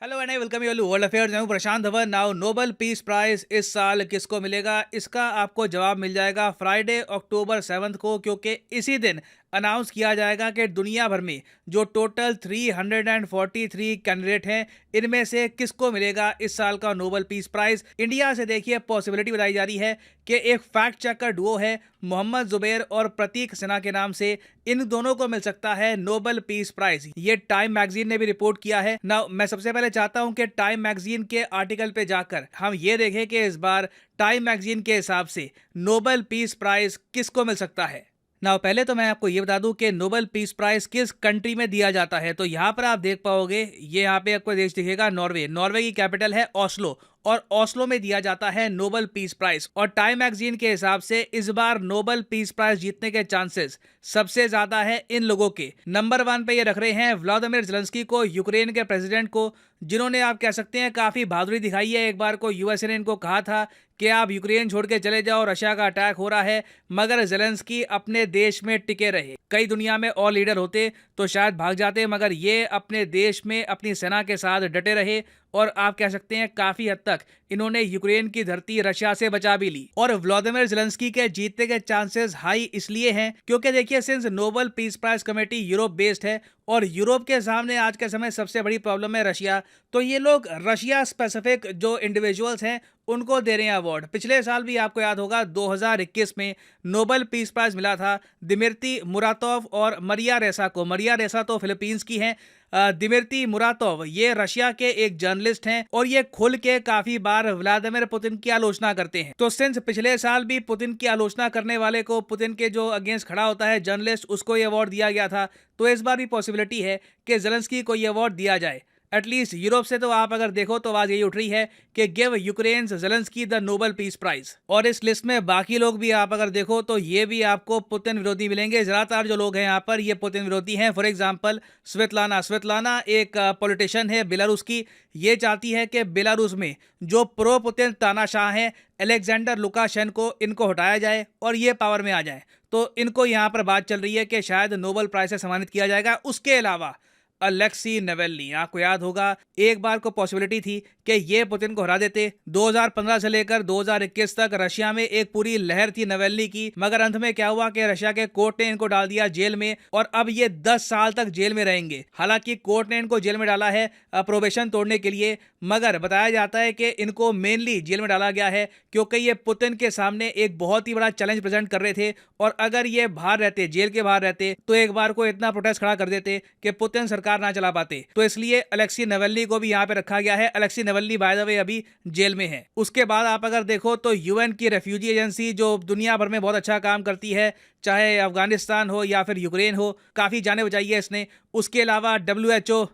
Hello and I welcome you all world affairs. मैं हूं Prashant Dhawan. Now Nobel peace prize इस साल किसको मिलेगा, इसका आपको जवाब मिल जाएगा फ्राइडे अक्टूबर 7 को, क्योंकि इसी दिन अनाउंस किया जाएगा कि दुनिया भर में जो टोटल 343 कैंडिडेट हैं, इनमें से किसको मिलेगा इस साल का नोबेल पीस प्राइज। इंडिया से देखिए पॉसिबिलिटी बताई जा रही है कि एक फैक्ट चेकर डुओ है मोहम्मद जुबैर और प्रतीक सिन्हा के नाम से, इन दोनों को मिल सकता है नोबेल पीस प्राइज। ये टाइम मैगजीन ने भी रिपोर्ट किया है। ना मैं सबसे पहले चाहता हूं कि टाइम मैगजीन के आर्टिकल पे जाकर हम ये देखें कि इस बार टाइम मैगजीन के हिसाब से नोबेल पीस प्राइज किसको मिल सकता है। ना पहले तो मैं आपको ये बता दूं कि नोबेल पीस प्राइज किस कंट्री में दिया जाता है। तो यहाँ पर आप देख पाओगे, ये यहाँ पे आपको देश दिखेगा नॉर्वे। नॉर्वे की कैपिटल है ओस्लो और ओस्लो में दिया जाता है नोबेल पीस प्राइज। और टाइम मैगजीन के हिसाब से इस बार नोबेल पीस प्राइज जीतने के चांसेस सबसे ज्यादा है इन लोगों के। नंबर 1 पे ये रख रहे हैं व्लादिमीर ज़ेलेंस्की को, यूक्रेन के प्रेसिडेंट को, जिन्होंने आप कह सकते हैं काफी बहादुरी दिखाई है। एक बार को यूएसए ने इनको कहा था कि आप यूक्रेन छोड़ के चले जाओ, रशिया का अटैक हो रहा है, मगर ज़ेलेंस्की अपने देश में टिके रहे। कई दुनिया में और लीडर होते तो शायद भाग जाते, मगर ये अपने देश में अपनी सेना के साथ डटे रहे और आप कह सकते हैं काफी हद तक इन्होंने यूक्रेन की धरती रशिया से बचा भी ली। और व्लादिमीर ज़ेलेंस्की के जीतने के चांसेस हाई इसलिए हैं क्योंकि देखिए, since Nobel peace prize committee Europe based है और यूरोप के सामने आज के समय सबसे बड़ी प्रॉब्लम है रशिया, तो ये लोग रशिया स्पेसिफिक जो इंडिविजुअल्स हैं उनको दे रहे हैं अवार्ड। पिछले साल भी आपको याद होगा 2021 में नोबेल पीस प्राइज मिला था दिमित्री मुरातोव और मरिया रेसा को। मरिया रेसा तो फिलीपींस की हैं, दिमित्री मुरातोव ये रशिया के एक जर्नलिस्ट हैं और ये खुल के काफी बार व्लादिमीर पुतिन की आलोचना करते हैं। तो सिंस पिछले साल भी पुतिन की आलोचना करने वाले को, पुतिन के जो अगेंस्ट खड़ा होता है जर्नलिस्ट, उसको ये अवार्ड दिया गया था, तो इस बार भी पॉसिबिलिटी है कि ज़ेलेंस्की को ये अवार्ड दिया जाए। एटलीस्ट यूरोप से तो आप अगर देखो तो आवाज यही उठ रही है कि give Ukraine Zelensky the Nobel peace prize. और इस लिस्ट में बाकी लोग भी आप अगर देखो तो ये भी आपको पुतिन विरोधी मिलेंगे। ज्यादातर जो लोग हैं यहाँ पर ये पुतिन विरोधी हैं। फॉर एग्जांपल स्वेतलाना एक पॉलिटिशियन है बेलारूस की। ये चाहती है कि बेलारूस में जो प्रो पुतिन तानाशाह हैं अलेक्जेंडर लुकाशेंको, इनको हटाया जाए और ये पावर में आ जाए। तो इनको यहाँ पर बात चल रही है कि शायद नोबेल प्राइज से सम्मानित किया जाएगा। उसके अलावा अलेक्सी नवेल्नी, आपको याद होगा एक बार को पॉसिबिलिटी थी कि ये पुतिन को हरा देते। 2015 से लेकर 2021 तक रशिया में एक पूरी लहर थी नवेल्नी की, मगर अंत में क्या हुआ कि रशिया के कोर्ट ने इनको डाल दिया जेल में और अब ये 10 साल तक जेल में रहेंगे। हालांकि कोर्ट ने इनको जेल में डाला है प्रोबेशन तोड़ने के लिए, मगर बताया जाता है कि इनको मेनली जेल में डाला गया है क्योंकि ये पुतिन के सामने एक बहुत ही बड़ा चैलेंज प्रेजेंट कर रहे थे और अगर ये बाहर रहते, जेल के बाहर रहते, तो एक बार को इतना प्रोटेस्ट खड़ा कर देते कि पुतिन सरकार ना चला पाते। तो इसलिए अलेक्सी नवेल्नी को भी यहाँ पे रखा गया है। अलेक्सी नवेल्नी बाय द वे अभी जेल में है। उसके बाद आप अगर देखो तो यूएन की रेफ्यूजी एजेंसी जो दुनिया भर में बहुत अच्छा काम करती है, चाहे अफगानिस्तान हो या फिर यूक्रेन हो, काफी जाने बचाई है इसने। उसके अलावा WHO,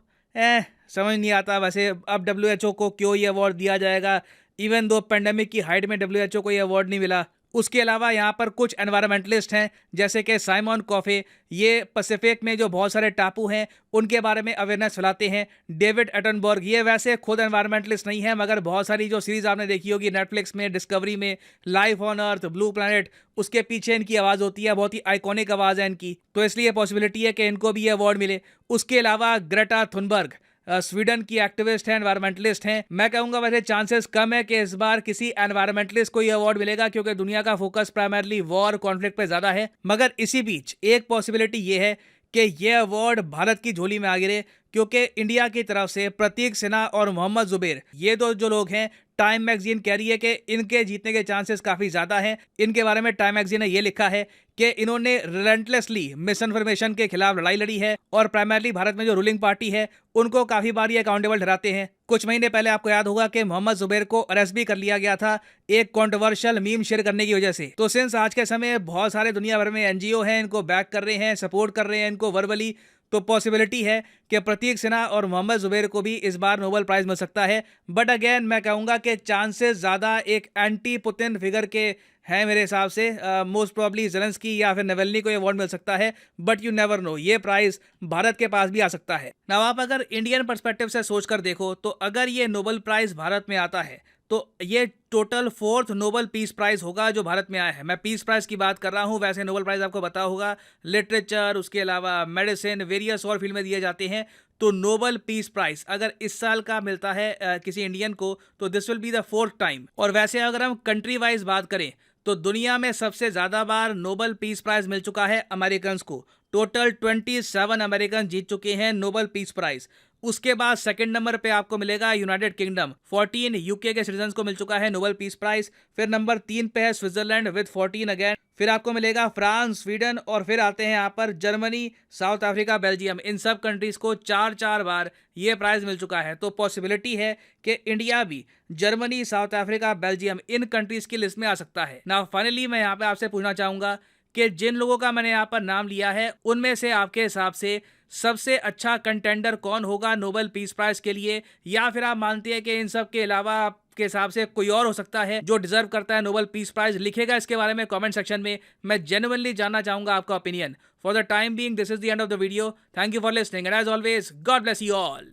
समझ नहीं आता वैसे अब WHO को क्यों ये अवार्ड दिया जाएगा, इवन दो पेंडेमिक की हाइट में WHO को ये अवार्ड नहीं मिला। उसके अलावा यहाँ पर कुछ एनवायरमेंटलिस्ट हैं जैसे कि साइमन कॉफे, ये पैसिफिक में जो बहुत सारे टापू हैं उनके बारे में अवेयरनेस फैलाते हैं। डेविड एटनबर्ग, ये वैसे खुद एनवायरमेंटलिस्ट नहीं है, मगर बहुत सारी जो सीरीज आपने देखी होगी नेटफ्लिक्स में, डिस्कवरी में, life on earth, blue planet, उसके पीछे इनकी आवाज़ होती है, बहुत ही आइकॉनिक आवाज़ है इनकी। तो इसलिए पॉसिबिलिटी है कि इनको भी ये अवार्ड मिले। उसके अलावा ग्रेटा थुनबर्ग स्वीडन की एक्टिविस्ट हैं, एनवायरमेंटलिस्ट हैं। मैं कहूंगा वैसे चांसेस कम है कि इस बार किसी एनवायरमेंटलिस्ट को ये अवार्ड मिलेगा क्योंकि दुनिया का फोकस प्राइमरली वॉर कॉन्फ्लिक्ट पे ज्यादा है। मगर इसी बीच एक पॉसिबिलिटी ये है कि ये अवार्ड भारत की झोली में आ गिरे क्योंकि इंडिया की तरफ से प्रतीक सिन्हा और मोहम्मद जुबैर, ये दो जो लोग हैं, टाइम मैगजीन कह रही है कि इनके जीतने के चांसेस काफी ज्यादा हैं। इनके बारे में टाइम मैगजीन ने ये लिखा है कि इन्होंने रिलेंटलेसली मिस इन्फॉर्मेशन के खिलाफ लड़ाई लड़ी है और प्राइमरली भारत में जो रूलिंग पार्टी है उनको काफी बार ये अकाउंटेबल ठहराते हैं। कुछ महीने पहले आपको याद होगा कि मोहम्मद जुबैर को अरेस्ट भी कर लिया गया था एक कंट्रोवर्शियल मीम शेयर करने की वजह से। तो सिंस आज के समय बहुत सारे दुनिया भर में एनजीओ हैं, इनको बैक कर रहे हैं, सपोर्ट कर रहे हैं इनको वर्बली, तो पॉसिबिलिटी है कि प्रतीक सिन्हा और मोहम्मद जुबैर को भी इस बार नोबेल प्राइज मिल सकता है। बट अगेन मैं कहूंगा कि चांसेस ज्यादा एक एंटी पुतिन फिगर के हैं मेरे हिसाब से। मोस्ट प्रोबेबली ज़ेलेंस्की या फिर नवेल्नी को ये अवार्ड मिल सकता है, बट यू नेवर नो, ये प्राइज भारत के पास भी आ सकता है। नाउ आप अगर इंडियन पर्सपेक्टिव से सोचकर देखो तो अगर ये नोबेल प्राइज भारत में आता है तो ये total 4th Nobel peace prize होगा जो भारत में आया है। मैं पीस प्राइज़ की बात कर रहा हूँ, वैसे नोबेल प्राइज़ आपको पता होगा लिटरेचर, उसके अलावा मेडिसिन, वेरियस और फील्ड में दिए जाते हैं। तो नोबेल पीस प्राइज़ अगर इस साल का मिलता है किसी इंडियन को, तो this will be the 4th time. और वैसे अगर हम कंट्री वाइज़ बात करें, तो दुनिया में सबसे ज़्यादा बार नोबेल पीस प्राइज़ मिल चुका है अमेरिकन्स को। टोटल 27 अमेरिकन जीत चुके हैं नोबेल पीस प्राइज़। उसके बाद सेकंड नंबर पे आपको मिलेगा यूनाइटेड किंगडम, 14 यूके के सिटीजन्स को मिल चुका है नोबेल पीस प्राइज। फिर नंबर 3 पे है स्विट्जरलैंड विद 14 अगेन। फिर आपको मिलेगा फ्रांस, स्वीडन, और फिर आते हैं यहाँ पर जर्मनी, साउथ अफ्रीका, बेल्जियम। इन सब कंट्रीज को 4-4 बार ये प्राइज मिल चुका है। तो पॉसिबिलिटी है कि इंडिया भी जर्मनी, साउथ अफ्रीका, बेल्जियम इन कंट्रीज की लिस्ट में आ सकता है ना। फाइनली मैं यहाँ पे आपसे पूछना चाहूंगा कि जिन लोगों का मैंने यहाँ पर नाम लिया है, उनमें से आपके हिसाब से सबसे अच्छा कंटेंडर कौन होगा नोबेल पीस प्राइज के लिए? या फिर आप मानते हैं कि इन सब के अलावा आपके हिसाब से कोई और हो सकता है जो डिजर्व करता है नोबेल पीस प्राइज? लिखेगा इसके बारे में कमेंट सेक्शन में। मैं जेन्युइनली जानना चाहूंगा आपका opinion. For the time being, this is the end of the video. Thank you for listening and as always, God bless you all.